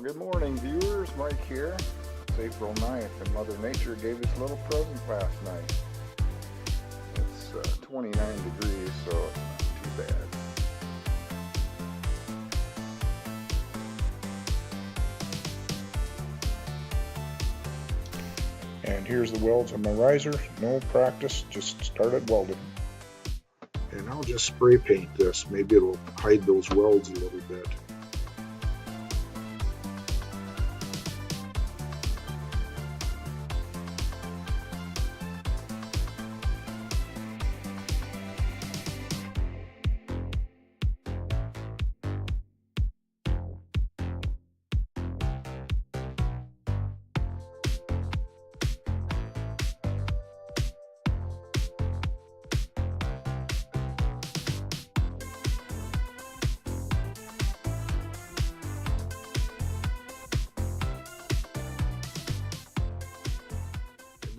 Well, good morning, viewers. Mike here. It's April 9th, and Mother Nature gave us a little present last night. It's 29 degrees, so it's not too bad. And here's the welds on my riser. No practice, just started welding. And I'll just spray paint this. Maybe it'll hide those welds a little bit.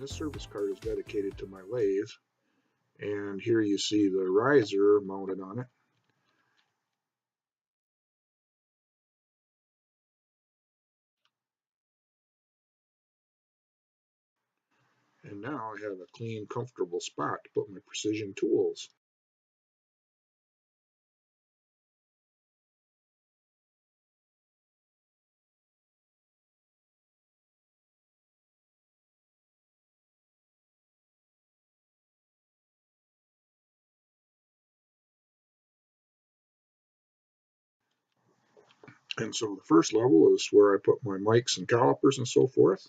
This service cart is dedicated to my lathe, and here you see the riser mounted on it. And now I have a clean, comfortable spot to put my precision tools. And so the first level is where I put my mics and calipers and so forth.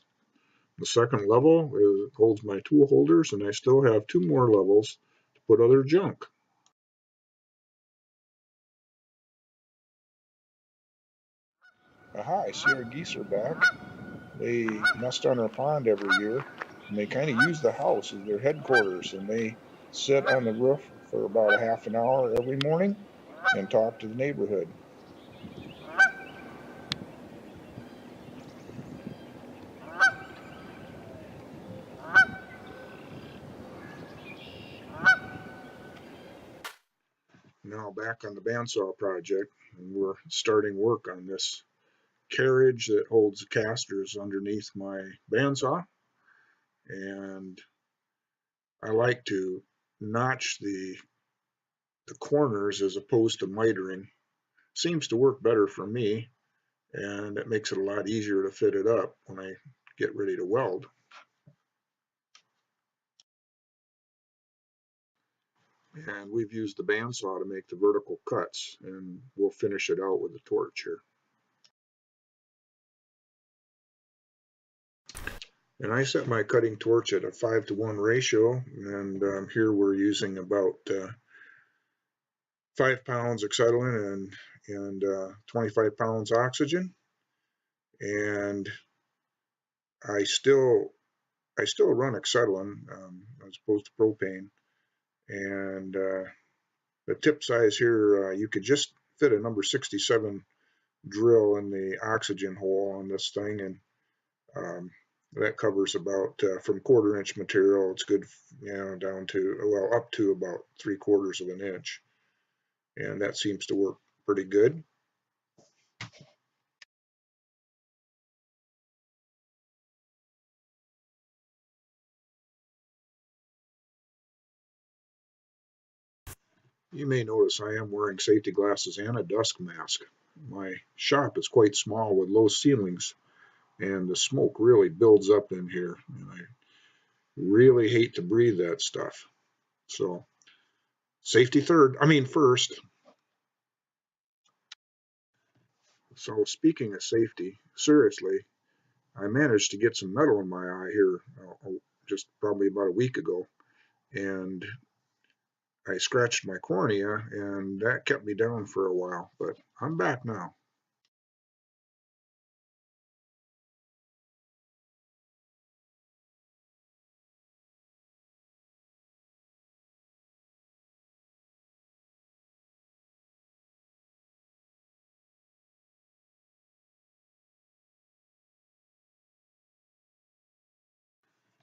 The second level holds my tool holders, and I still have two more levels to put other junk. Aha, I see our geese are back. They nest on our pond every year, and they kind of use the house as their headquarters, and they sit on the roof for about a half an hour every morning and talk to the neighborhood. Now back on the bandsaw project, and we're starting work on this carriage that holds the casters underneath my bandsaw. And I like to notch the corners as opposed to mitering. Seems to work better for me, and it makes it a lot easier to fit it up when I get ready to weld. And we've used the bandsaw to make the vertical cuts, and we'll finish it out with a torch here. And I set my cutting torch at a 5-to-1 ratio, and here we're using about 5 pounds acetylene and 25 pounds oxygen. And I still run acetylene as opposed to propane. And the tip size here, you could just fit a number 67 drill in the oxygen hole on this thing, and that covers about from 1/4 inch material. It's good, down to, well, up to about 3/4 of an inch, and that seems to work pretty good. You may notice I am wearing safety glasses and a dust mask. My shop is quite small with low ceilings, and the smoke really builds up in here, and I really hate to breathe that stuff. So safety first. So speaking of safety, seriously, I managed to get some metal in my eye here just probably about a week ago, and I scratched my cornea, and that kept me down for a while, but I'm back now.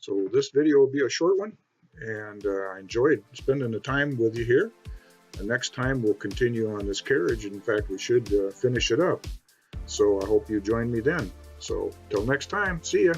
So this video will be a short one, and I enjoyed spending the time with you here. The next time we'll continue on this carriage. In fact, we should finish it up. So I hope you join me then. So till next time, see ya.